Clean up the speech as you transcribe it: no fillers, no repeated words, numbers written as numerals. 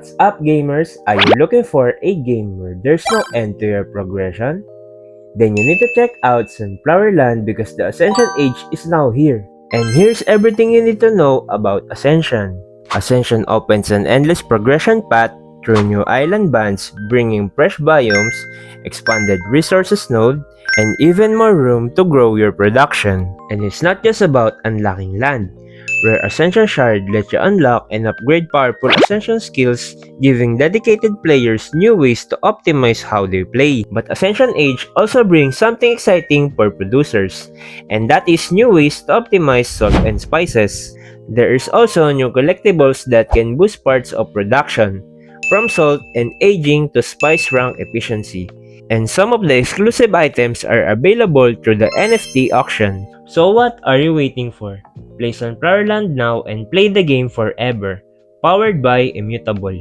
What's up, gamers? Are you looking for a game where there's no end to your progression? Then you need to check out Sunflower Land because the Ascension Age is now here. And here's everything you need to know about Ascension. Ascension opens an endless progression path through new island bands, bringing fresh biomes, expanded resources node, and even more room to grow your production. And it's not just about unlocking land. Rare Ascension Shard lets you unlock and upgrade powerful Ascension skills, giving dedicated players new ways to optimize how they play. But Ascension Age also brings something exciting for producers, and that is new ways to optimize salt and spices. There is also new collectibles that can boost parts of production, from salt and aging to spice rank efficiency. And some of the exclusive items are available through the NFT auction. So what are you waiting for? Play Sunflower Land now and play the game forever. Powered by Immutable.